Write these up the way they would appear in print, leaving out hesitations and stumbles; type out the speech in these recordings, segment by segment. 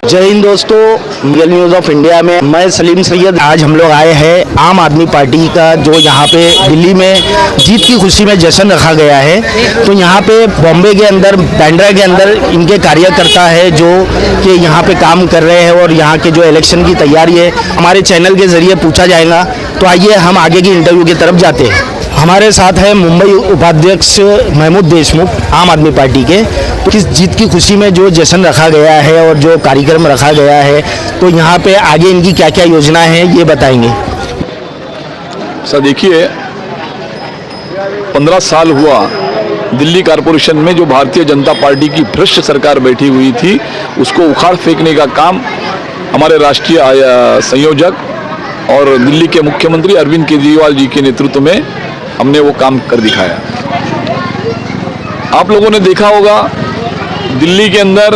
जय हिंद दोस्तों, real news of India में मैं सलीम सैयद। आज हम लोग आए हैं आम आदमी पार्टी का जो यहाँ पे दिल्ली में जीत की खुशी में जश्न रखा गया है। तो यहाँ पे बॉम्बे के अंदर, बांद्रा के अंदर इनके कार्यकर्ता है जो कि यहाँ पे काम कर रहे हैं और यहाँ के जो इलेक्शन की तैयारी है हमारे चैनल के ज़रिए पूछा जाएगा। तो आइए हम आगे की इंटरव्यू की तरफ जाते हैं। हमारे साथ है मुंबई उपाध्यक्ष महमूद देशमुख आम आदमी पार्टी के। तो इस जीत की खुशी में जो जश्न रखा गया है और जो कार्यक्रम रखा गया है, तो यहाँ पे आगे इनकी क्या क्या योजना है ये बताएंगे। सर देखिए, 15 साल हुआ दिल्ली कारपोरेशन में जो भारतीय जनता पार्टी की भ्रष्ट सरकार बैठी हुई थी, उसको उखाड़ फेंकने का काम हमारे राष्ट्रीय संयोजक और दिल्ली के मुख्यमंत्री अरविंद केजरीवाल जी के नेतृत्व में हमने वो काम कर दिखाया। आप लोगों ने देखा होगा, दिल्ली के अंदर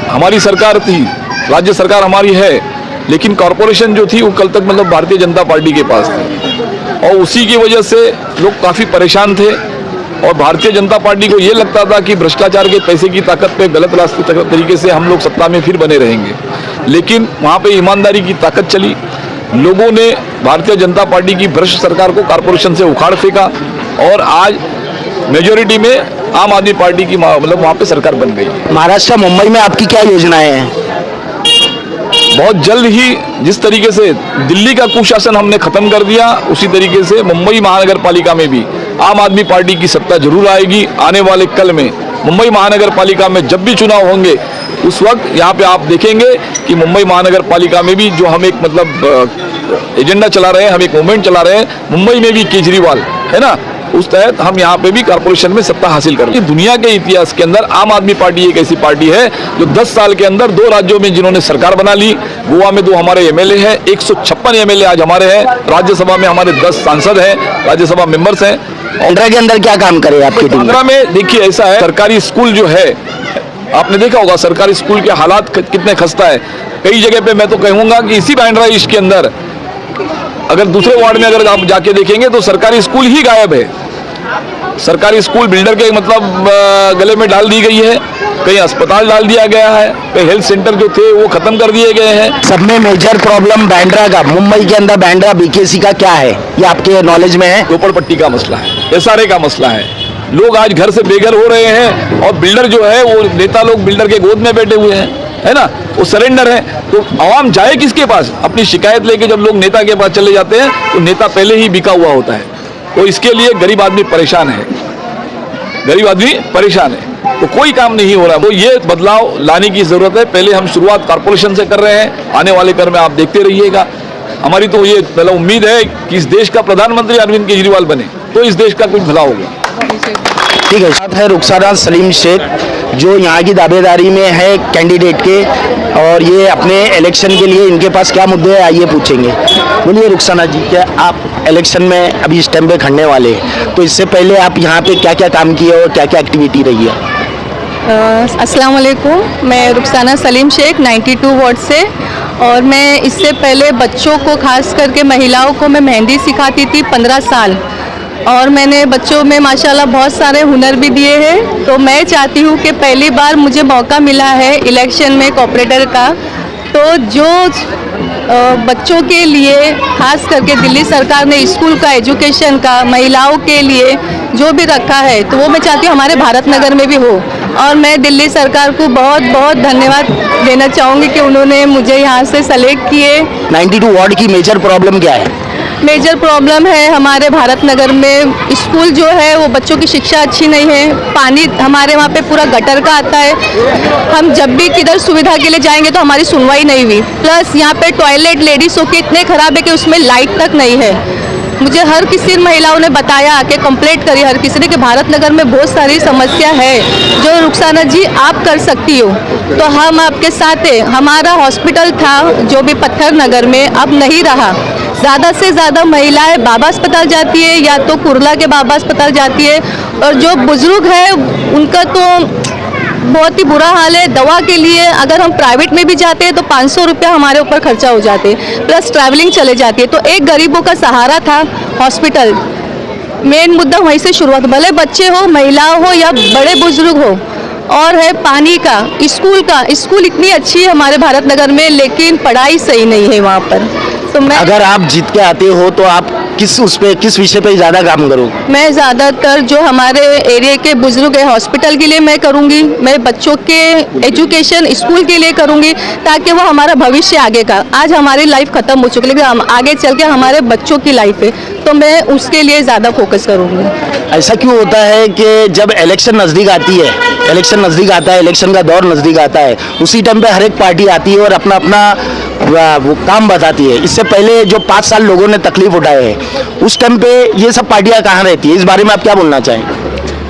हमारी सरकार थी, राज्य सरकार हमारी है, लेकिन कॉरपोरेशन जो थी वो कल तक मतलब भारतीय जनता पार्टी के पास थी और उसी की वजह से लोग काफ़ी परेशान थे। और भारतीय जनता पार्टी को ये लगता था कि भ्रष्टाचार के पैसे की ताकत पे गलत रास्ते तरीके से हम लोग सत्ता में फिर बने रहेंगे, लेकिन वहाँ पे ईमानदारी की ताकत चली। लोगों ने भारतीय जनता पार्टी की भ्रष्ट सरकार को कॉरपोरेशन से उखाड़ फेंका और आज मेजोरिटी में आम आदमी पार्टी की मतलब वहाँ पे सरकार बन गई। महाराष्ट्र मुंबई में आपकी क्या योजनाएं हैं? बहुत जल्द ही जिस तरीके से दिल्ली का कुशासन हमने खत्म कर दिया, उसी तरीके से मुंबई महानगर पालिका में भी आम आदमी पार्टी की सत्ता जरूर आएगी। आने वाले कल में मुंबई महानगर पालिका में जब भी चुनाव होंगे, उस वक्त यहाँ पे आप देखेंगे कि मुंबई महानगर पालिका में भी जो हम एक मतलब एजेंडा चला रहे हैं, हम एक मूवमेंट चला रहे हैं, मुंबई में भी केजरीवाल है ना, उस तहत हम यहाँ पे भी कॉर्पोरेशन में सत्ता हासिल कर रहे हैं। दुनिया के इतिहास के अंदर आम आदमी पार्टी एक ऐसी पार्टी है जो 10 साल के अंदर 2 राज्यों में जिन्होंने सरकार बना ली। गोवा में 2 हमारे एमएलए हैं, 156 एमएलए आज हमारे हैं, राज्यसभा में हमारे 10 सांसद हैं, राज्यसभा मेंबर्स हैं। बांद्रा के अंदर क्या काम करे आपकी टीम? बांद्रा में देखिए ऐसा है, सरकारी स्कूल जो है, आपने देखा होगा सरकारी स्कूल के हालात कितने खस्ता है। कई जगह पे मैं तो कहूँगा कि इसी बांद्रा ईस्ट के अंदर अगर दूसरे वार्ड में अगर आप जाके देखेंगे तो सरकारी स्कूल ही गायब है। सरकारी स्कूल बिल्डर के मतलब गले में डाल दी गई है, कहीं अस्पताल डाल दिया गया है, कहीं हेल्थ सेंटर जो थे वो खत्म कर दिए गए हैं। सब में मेजर प्रॉब्लम बांद्रा का, मुंबई के अंदर बांद्रा बीकेसी का क्या है, ये आपके नॉलेज में है? झोपड़पट्टी का मसला है, एसआरए का मसला है। लोग आज घर से बेघर हो रहे हैं और बिल्डर जो है वो नेता लोग बिल्डर के गोद में बैठे हुए हैं, है ना, वो सरेंडर है। तो आवाम जाए किसके पास? अपनी शिकायत लेके जब लोग नेता के पास चले जाते हैं तो नेता पहले ही बिका हुआ होता है। तो इसके लिए गरीब आदमी परेशान है, गरीब आदमी परेशान है, तो कोई काम नहीं हो रहा। तो ये बदलाव लाने की जरूरत है। पहले हम शुरुआत कॉर्पोरेशन से कर रहे हैं, आने वाले कर में आप देखते रहिएगा। हमारी तो ये पहला उम्मीद है कि इस देश का प्रधानमंत्री अरविंद केजरीवाल बने तो इस देश का कुछ भला होगा। ठीक है। साथ है रुखसाना सलीम शेख जो यहाँ की दावेदारी में है कैंडिडेट के, और ये अपने इलेक्शन के लिए इनके पास क्या मुद्दे हैं आइए पूछेंगे। बोलिए रुखसाना जी, क्या आप इलेक्शन में अभी इस टाइम पे खड़ने वाले हैं, तो इससे पहले आप यहाँ पे क्या क्या काम किए और क्या क्या एक्टिविटी रही है? अस्सलाम वालेकुम, मैं रुखसाना सलीम शेख 92 वार्ड से, और मैं इससे पहले बच्चों को, खास करके महिलाओं को मैं मेहंदी सिखाती थी 15 साल, और मैंने बच्चों में माशाल्लाह बहुत सारे हुनर भी दिए हैं। तो मैं चाहती हूँ कि पहली बार मुझे मौका मिला है इलेक्शन में कॉर्पोरेटर का, तो जो बच्चों के लिए खास करके दिल्ली सरकार ने स्कूल का, एजुकेशन का, महिलाओं के लिए जो भी रखा है, तो वो मैं चाहती हूँ हमारे भारत नगर में भी हो। और मैं दिल्ली सरकार को बहुत बहुत धन्यवाद देना चाहूँगी कि उन्होंने मुझे यहाँ से सेलेक्ट किए। 92 वार्ड की मेजर प्रॉब्लम क्या है? मेजर प्रॉब्लम है हमारे भारत नगर में स्कूल जो है वो बच्चों की शिक्षा अच्छी नहीं है, पानी हमारे वहाँ पे पूरा गटर का आता है, हम जब भी किधर सुविधा के लिए जाएंगे तो हमारी सुनवाई नहीं हुई। प्लस यहाँ पे टॉयलेट लेडीज़ों के इतने ख़राब है कि उसमें लाइट तक नहीं है। मुझे हर किसी महिलाओं ने बताया कि कंप्लेंट करी हर किसी ने कि भारत नगर में बहुत सारी समस्या है जो रुखसाना जी आप कर सकती हो, तो हम आपके साथ हैं। हमारा हॉस्पिटल था जो भी पत्थर नगर में, अब नहीं रहा। ज़्यादा से ज़्यादा महिलाएं बाबा अस्पताल जाती है या तो कुर्ला के बाबा अस्पताल जाती है, और जो बुज़ुर्ग है उनका तो बहुत ही बुरा हाल है। दवा के लिए अगर हम प्राइवेट में भी जाते हैं तो 500 रुपया हमारे ऊपर खर्चा हो जाते हैं, प्लस ट्रैवलिंग चले जाती है। तो एक गरीबों का सहारा था हॉस्पिटल, मेन मुद्दा वहीं से शुरुआत, भले बच्चे हो, महिला हो या बड़े बुजुर्ग हो, और है पानी का, स्कूल इतनी अच्छी है हमारे भारत नगर में, लेकिन पढ़ाई सही नहीं है वहाँ पर। तो मैं अगर आप जीत के आते हो तो आप किस विषय पे ज़्यादा काम करोगे? मैं ज़्यादातर जो हमारे एरिया के बुजुर्ग है हॉस्पिटल के लिए मैं करूँगी, मैं बच्चों के एजुकेशन स्कूल के लिए करूँगी, ताकि वो हमारा भविष्य आगे का, आज हमारी लाइफ ख़त्म हो चुकी है लेकिन हम आगे चल के हमारे बच्चों की लाइफ है, तो मैं उसके लिए ज़्यादा फोकस करूँगी। ऐसा क्यों होता है कि जब इलेक्शन नज़दीक आती है, इलेक्शन का दौर नज़दीक आता है, उसी टाइम पे हर एक पार्टी आती है और अपना वो काम बताती है। इससे पहले जो 5 साल लोगों ने तकलीफ उठाए हैं, उस टाइम पे ये सब पार्टियां कहाँ रहती है? इस बारे में आप क्या बोलना चाहेंगे?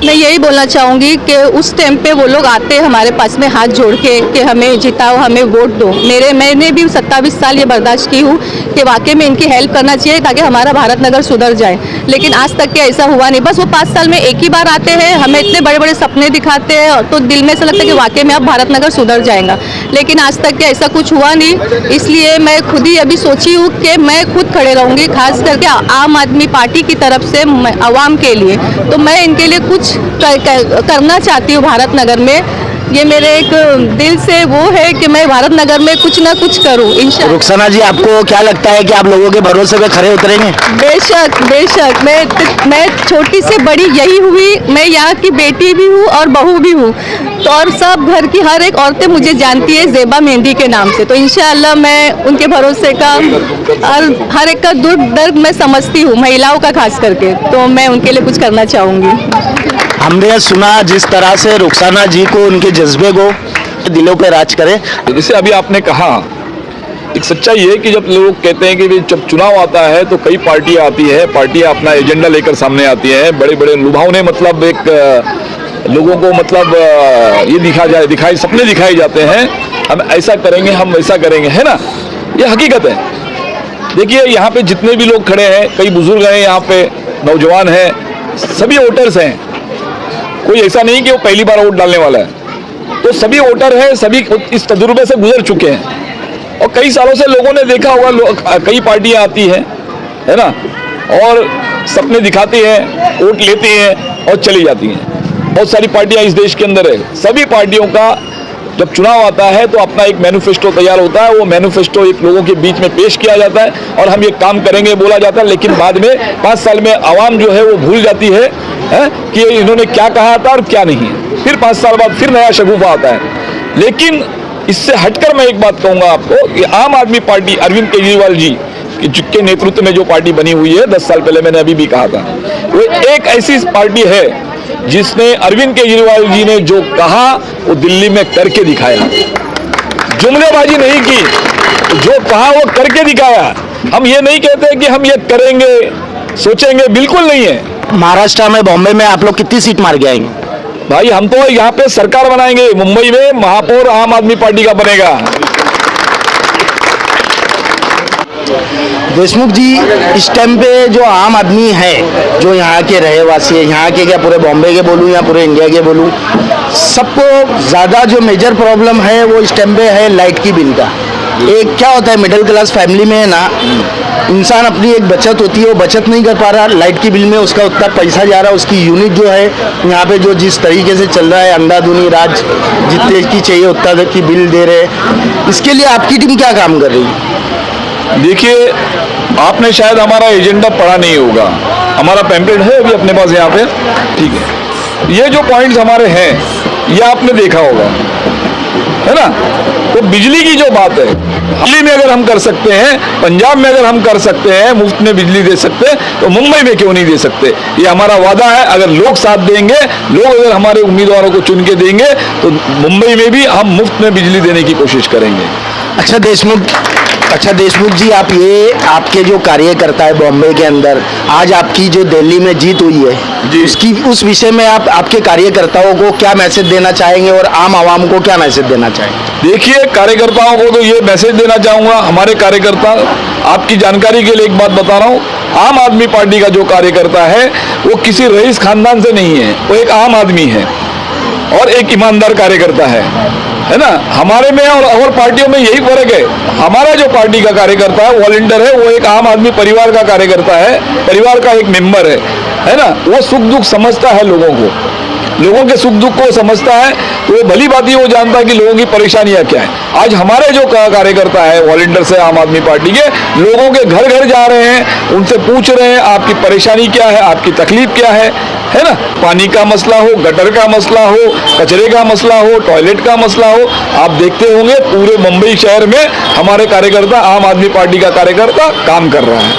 मैं यही बोलना चाहूँगी कि उस टाइम पे वो लोग आते हैं हमारे पास में हाथ जोड़ के कि हमें जिताओ, हमें वोट दो। मैंने भी 27 साल ये बर्दाश्त की हूँ कि वाकई में इनकी हेल्प करना चाहिए ताकि हमारा भारत नगर सुधर जाए, लेकिन आज तक के ऐसा हुआ नहीं। बस वो 5 साल में एक ही बार आते हैं, हमें इतने बड़े बड़े सपने दिखाते हैं और तो दिल में ऐसा लगता है कि वाकई में अब भारत नगर सुधर जाएगा, लेकिन आज तक के ऐसा कुछ हुआ नहीं। इसलिए मैं खुद ही अभी सोची हूँ कि मैं खुद खड़े रहूँगी, खास करके आम आदमी पार्टी की तरफ से आवाम के लिए। तो मैं इनके लिए कुछ करना चाहती हूँ भारत नगर में। ये मेरे एक दिल से वो है कि मैं भारत नगर में कुछ ना कुछ करूँ इंशाल्लाह। रुखसाना जी, आपको क्या लगता है कि आप लोगों के भरोसे पे खरे उतरेंगे? बेशक मैं छोटी से बड़ी यही हुई, मैं यहाँ की बेटी भी हूँ और बहू भी हूँ, तो और सब घर की हर एक औरतें मुझे जानती है ज़ेबा मेहंदी के नाम से। तो इंशाल्लाह मैं उनके भरोसे का और हर एक का दुख दर्द मैं समझती हूँ, महिलाओं का खास करके, तो मैं उनके लिए कुछ करना चाहूँगी। हमने सुना जिस तरह से रुखसाना जी को, उनके जज्बे को दिलों पे राज करे। जैसे अभी आपने कहा, एक सच्चाई है कि जब लोग कहते हैं कि जब चुनाव आता है तो कई पार्टियां आती है, पार्टियां अपना एजेंडा लेकर सामने आती हैं, बड़े बड़े लुभावने मतलब एक लोगों को मतलब ये दिखाई सपने दिखाए जाते हैं, हम ऐसा करेंगे, हम वैसा करेंगे, है ना। ये हकीकत है। देखिए यहाँ पे जितने भी लोग खड़े हैं, कई बुजुर्ग हैं, यहाँ पे नौजवान हैं, सभी वोटर्स हैं। कोई ऐसा नहीं कि वो पहली बार वोट डालने वाला है, तो सभी वोटर हैं, सभी इस तजुर्बे से गुजर चुके हैं और कई सालों से लोगों ने देखा होगा, कई पार्टियां आती हैं, है ना, और सपने दिखाती हैं, वोट लेती हैं और चली जाती हैं। बहुत सारी पार्टियां इस देश के अंदर है। सभी पार्टियों का जब चुनाव आता है तो अपना एक मैनिफेस्टो तैयार होता है, वो मैनिफेस्टो एक लोगों के बीच में पेश किया जाता है और हम ये काम करेंगे बोला जाता है, लेकिन बाद में 5 साल में आवाम जो है वो भूल जाती है कि इन्होंने क्या कहा था और क्या नहीं। फिर 5 साल बाद फिर नया शगुफा आता है। लेकिन इससे हटकर मैं एक बात कहूँगा आपको कि आम आदमी पार्टी, अरविंद केजरीवाल जी के नेतृत्व में जो पार्टी बनी हुई है, 10 साल पहले मैंने अभी भी कहा था, वो एक ऐसी पार्टी है जिसने, अरविंद केजरीवाल जी ने जो कहा वो दिल्ली में करके दिखाया, जुमलेबाजी नहीं की, जो कहा वो करके दिखाया। हम ये नहीं कहते कि हम ये करेंगे, सोचेंगे, बिल्कुल नहीं है। महाराष्ट्र में, बॉम्बे में आप लोग कितनी सीट मार के आएंगे? भाई हम तो यहाँ पे सरकार बनाएंगे। मुंबई में महापौर आम आदमी पार्टी का बनेगा। देशमुख जी, इस टाइम पे जो आम आदमी है, जो यहाँ के रहवासी है, यहाँ के क्या पूरे बॉम्बे के बोलूँ या पूरे इंडिया के बोलूँ, सबको ज़्यादा जो मेजर प्रॉब्लम है वो इस टाइम पे है लाइट की बिल का। एक क्या होता है, मिडिल क्लास फैमिली में है ना, इंसान अपनी एक बचत होती है, वो बचत नहीं कर पा रहा, लाइट की बिल में उसका उतना पैसा जा रहा है, उसकी यूनिट जो है यहाँ पे जो जिस तरीके से चल रहा है, अंधाधुनी राज, जितने की चाहिए उतना की बिल दे रहे हैं। इसके लिए आपकी टीम क्या काम कर रही है? देखिए, आपने शायद हमारा एजेंडा पढ़ा नहीं होगा, हमारा पैम्पलेट है अभी अपने पास यहाँ पे, ठीक है। ये जो पॉइंट्स हमारे हैं ये आपने देखा होगा, है ना। तो बिजली की जो बात है, दिल्ली में अगर हम कर सकते हैं, पंजाब में अगर हम कर सकते हैं, मुफ्त में बिजली दे सकते हैं, तो मुंबई में क्यों नहीं दे सकते? ये हमारा वादा है। अगर लोग साथ देंगे, लोग अगर हमारे उम्मीदवारों को चुन के देंगे, तो मुंबई में भी हम मुफ्त में बिजली देने की कोशिश करेंगे। अच्छा देशमुख जी, आप ये आपके जो कार्यकर्ता है बॉम्बे के अंदर, आज आपकी जो दिल्ली में जीत हुई है जी, उस विषय में आप आपके कार्यकर्ताओं को क्या मैसेज देना चाहेंगे और आम आवाम को क्या मैसेज देना चाहेंगे? देखिए, कार्यकर्ताओं को तो ये मैसेज देना चाहूँगा, हमारे कार्यकर्ता, आपकी जानकारी के लिए एक बात बता रहा हूँ, आम आदमी पार्टी का जो कार्यकर्ता है वो किसी रईस खानदान से नहीं है, वो एक आम आदमी है और एक ईमानदार कार्यकर्ता है ना। हमारे में और पार्टियों में यही फर्क है। हमारा जो पार्टी का कार्यकर्ता है, वॉलंटियर है, वो एक आम आदमी परिवार का कार्यकर्ता है, परिवार का एक मेंबर है ना। वो सुख दुख समझता है लोगों को, लोगों के सुख दुख को समझता है, तो वो भली बात ही वो जानता है कि लोगों की परेशानियां क्या है। आज हमारे जो कार्यकर्ता है, वॉलंटियर्स है आम आदमी पार्टी के, लोगों के घर घर जा रहे हैं, उनसे पूछ रहे हैं आपकी परेशानी क्या है, आपकी तकलीफ क्या है ना। पानी का मसला हो, गटर का मसला हो, कचरे का मसला हो, टॉयलेट का मसला हो, आप देखते होंगे पूरे मुंबई शहर में हमारे कार्यकर्ता, आम आदमी पार्टी का कार्यकर्ता काम कर रहा है।